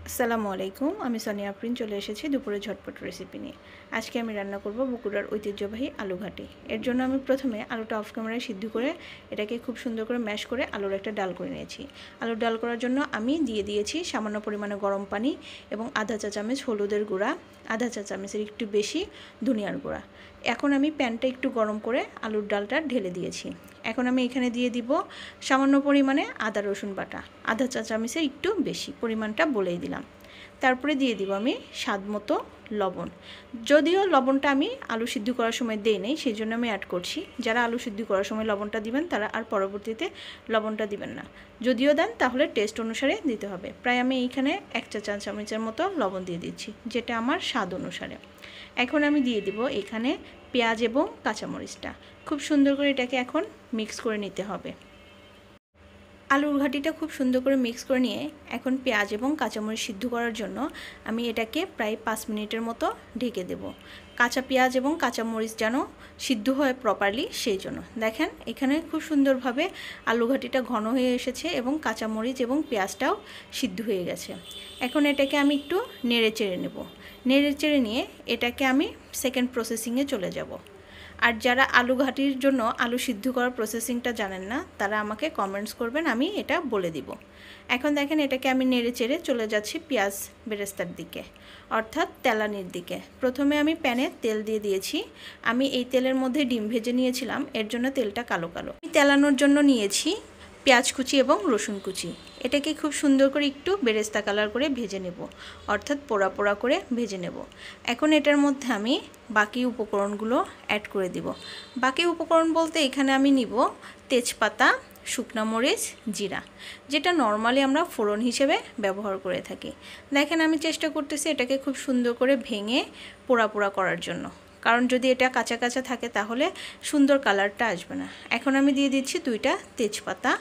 আসসালামু আলাইকুম, আমি সোনিয়া আফরিন চলে এসেছি দুপুরে ঝটপট রেসিপি নিয়ে। আজকে আমি রান্না করব বগুড়ার ঐতিহ্যবাহী আলু ঘাটি। এর জন্য আমি প্রথমে আলুটা অফ ক্যামেরায় সিদ্ধ করে এটাকে খুব সুন্দর করে ম্যাশ করে আলুর একটা ডাল করে নিয়েছি। আলুর ডাল করার জন্য আমি দিয়ে দিয়েছি সামান্য পরিমাণে গরম পানি এবং আধা চা চামচ হলুদের গুঁড়া, আধা চা চামচের একটু বেশি ধনিয়ার গুঁড়া। এখন আমি প্যানটা একটু গরম করে আলুর ডালটা ঢেলে দিয়েছি। এখন আমি এখানে দিয়ে দিব সামান্য পরিমাণে আদা রসুন বাটা, আধা চা চামচের একটু বেশি, পরিমাণটা বলেই দিলাম। তারপরে দিয়ে দিব আমি স্বাদ মতো লবণ। যদিও লবণটা আমি আলু সিদ্ধ করার সময় দেই নাই, সেই জন্য আমি অ্যাড করছি। যারা আলু সিদ্ধ করার সময় লবণটা দিবেন তারা আর পরবর্তীতে লবণটা দিবেন না। যদিও দেন তাহলে টেস্ট অনুসারে দিতে হবে। প্রায় আমি এইখানে 1 চা চামচের মতো লবণ দিয়ে দিচ্ছি, যেটা আমার স্বাদ অনুসারে। এখন আমি দিয়ে দিব এখানে পেঁয়াজ এবং কাঁচামরিচটা। খুব সুন্দর করে এটাকে এখন মিক্স করে নিতে হবে। আলুর ঘাটিটা খুব সুন্দর করে মিক্স করে নিয়ে এখন পেঁয়াজ এবং কাঁচামরিচ সিদ্ধ করার জন্য আমি এটাকে প্রায় 5 মিনিটের মতো ঢেকে দেব। কাঁচা পেঁয়াজ এবং কাঁচামরিচ যেন সিদ্ধ হয় প্রপারলি, সেই জন্য। দেখেন এখানে খুব সুন্দরভাবে আলু ঘাটিটা ঘন হয়ে এসেছে এবং কাঁচামরিচ এবং পেঁয়াজটাও সিদ্ধ হয়ে গেছে। এখন এটাকে আমি একটু নেড়ে চেড়ে নেব। নেড়ে চেড়ে নিয়ে এটাকে আমি সেকেন্ড প্রসেসিংয়ে চলে যাব। আর যারা আলু ঘাটির জন্য আলু সিদ্ধ করার প্রসেসিংটা জানেন না, তারা আমাকে কমেন্টস করবেন, আমি এটা বলে দিব। এখন দেখেন এটাকে আমি নেড়ে চেড়ে চলে যাচ্ছি পেঁয়াজ বেরেস্তার দিকে, অর্থাৎ তেলানির দিকে। প্রথমে আমি প্যানে তেল দিয়ে দিয়েছি। আমি এই তেলের মধ্যে ডিম ভেজে নিয়েছিলাম, এর জন্য তেলটা কালো কালো। আমি তেলানোর জন্য নিয়েছি পেঁয়াজ কুচি এবং রসুন কুচি। এটাকে খুব সুন্দর করে একটু বেরেস্তা কালার করে ভেজে নেব, অর্থাৎ পোড়া পোড়া করে ভেজে নেব। এখন এটার মধ্যে আমি বাকি উপকরণগুলো অ্যাড করে দিব। বাকি উপকরণ বলতে এখানে আমি নিব তেজপাতা, শুকনো মরিচ, জিরা, যেটা নর্মালি আমরা ফোড়ন হিসেবে ব্যবহার করে থাকি। দেখেন আমি চেষ্টা করতেছি এটাকে খুব সুন্দর করে ভেঙে পোড়া পোড়া করার জন্য, কারণ যদি এটা কাঁচা কাঁচা থাকে তাহলে সুন্দর কালারটা আসবে না। এখন আমি দিয়ে দিচ্ছি 2টা তেজপাতা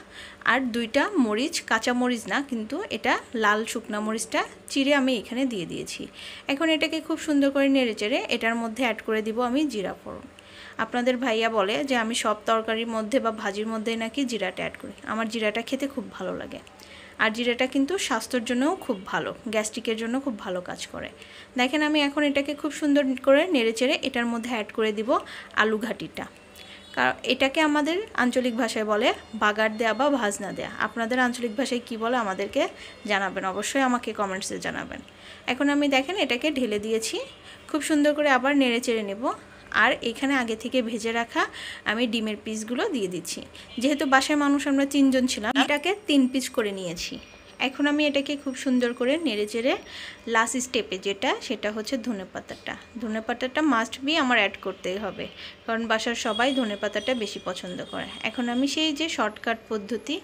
আর 2টা মরিচ, কাঁচা মরিচ না কিন্তু এটা লাল শুকনো মরিচটা চিড়ে আমি এখানে দিয়ে দিয়েছি। এখন এটাকে খুব সুন্দর করে নেড়ে চেড়ে এটার মধ্যে অ্যাড করে দিব আমি জিরা ফোড়ন। আপনাদের ভাইয়া বলে যে আমি সব তরকারির মধ্যে বা ভাজির মধ্যেই নাকি জিরাটা অ্যাড করি। আমার জিরাটা খেতে খুব ভালো লাগে। আর জিরাটা কিন্তু স্বাস্থ্যের জন্যও খুব ভালো, গ্যাস্ট্রিকের জন্য খুব ভালো কাজ করে। দেখেন আমি এখন এটাকে খুব সুন্দর করে নেড়েচেড়ে এটার মধ্যে অ্যাড করে দিব আলু ঘাটিটা। কারণ এটাকে আমাদের আঞ্চলিক ভাষায় বলে বাগার দেয়া বা ভাজনা দেয়া। আপনাদের আঞ্চলিক ভাষায় কি বলে আমাদেরকে জানাবেন, অবশ্যই আমাকে কমেন্টসে জানাবেন। এখন আমি দেখেন এটাকে ঢেলে দিয়েছি, খুব সুন্দর করে আবার নেড়েচেড়ে নেব। আর এখানে আগে থেকে ভেজে রাখা আমি ডিমের পিসগুলো দিয়ে দিচ্ছি। যেহেতু বাসায় মানুষ আমরা 3 জন ছিলাম, এটাকে 3 পিস করে নিয়েছি। এখন আমি এটাকে খুব সুন্দর করে নেড়েচেড়ে লাস্ট স্টেপে সেটা হচ্ছে ধনেপাতাটা মাস্ট বি আমার অ্যাড করতেই হবে, কারণ বাসার সবাই ধনেপাতাটা বেশি পছন্দ করে। এখন আমি সেই যে শর্টকাট পদ্ধতি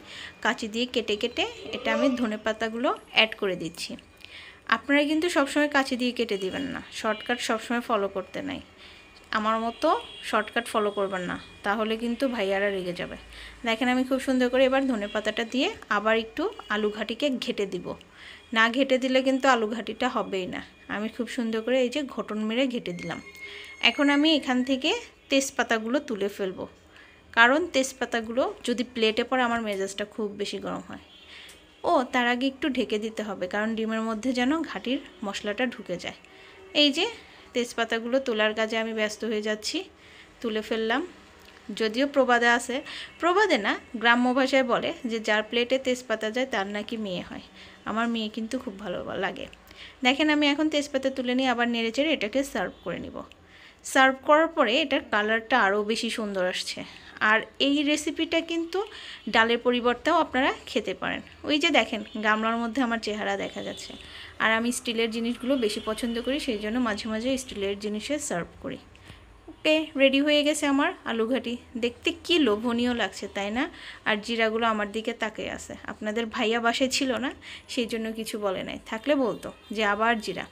কাঁচি দিয়ে কেটে কেটে এটা আমি ধনেপাতাগুলো অ্যাড করে দিচ্ছি। আপনারা কিন্তু সবসময় কাঁচি দিয়ে কেটে দিবেন না, শর্টকাট সবসময় ফলো করতে নাই। আমার মতো শর্টকাট ফলো করবেন না, তাহলে কিন্তু ভাইয়ারা রেগে যাবে। দেখেন আমি খুব সুন্দর করে এবার ধনেপাতাটা দিয়ে আবার একটু আলু ঘাটিকে ঘেটে দিব। না ঘেটে দিলে কিন্তু আলু ঘাটিটা হবেই না। আমি খুব সুন্দর করে এই যে ঘটন মেরে ঘেটে দিলাম। এখন আমি এখান থেকে তেজপাতাগুলো তুলে ফেলবো, কারণ তেজপাতাগুলো যদি প্লেটে পড়ে আমার মেজাজটা খুব বেশি গরম হয়। তার আগে একটু ঢেকে দিতে হবে, কারণ ডিমের মধ্যে যেন ঘাটির মশলাটা ঢুকে যায়। এই যে তেজপাতাগুলো তোলার কাজে আমি ব্যস্ত হয়ে যাচ্ছি, তুলে ফেললাম। যদিও প্রবাদে আছে, প্রবাদে না গ্রাম্য ভাষায় বলে যে যার প্লেটে তেজপাতা যায় তার নাকি মেয়ে হয়। আমার মেয়ে কিন্তু খুব ভালো লাগে। দেখেন আমি এখন তেজপাতা তুলে নিয়ে আবার নেড়েচেড়ে এটাকে সার্ভ করে নিব। সার্ভ করার পরে এটার কালারটা আরও বেশি সুন্দর আসছে। আর এই রেসিপিটা কিন্তু ডালের পরিবর্তেও আপনারা খেতে পারেন। ওই যে দেখেন গামলার মধ্যে আমার চেহারা দেখা যাচ্ছে। আর আমি স্টিলের জিনিসগুলো বেশি পছন্দ করি, সেই জন্য মাঝে মাঝে স্টিলের জিনিসে সার্ভ করি। ওকে, রেডি হয়ে গেছে আমার আলু ঘাটি। দেখতে কি লোভনীয় লাগছে, তাই না? আর জিরাগুলো আমার দিকে তাকিয়ে আছে। আপনাদের ভাইয়া বাসায় ছিল না, সেই জন্য কিছু বলে নাই, থাকলে বলতো যে আবার জিরা।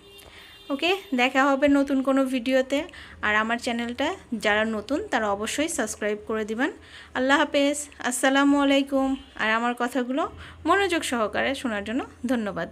ওকে, দেখা হবে নতুন কোনো ভিডিওতে। আর আমার চ্যানেলটা যারা নতুন তারা অবশ্যই সাবস্ক্রাইব করে দিবেন। আল্লাহ হাফেজ, আসসালামু আলাইকুম। আর আমার কথাগুলো মনোযোগ সহকারে শোনার জন্য ধন্যবাদ।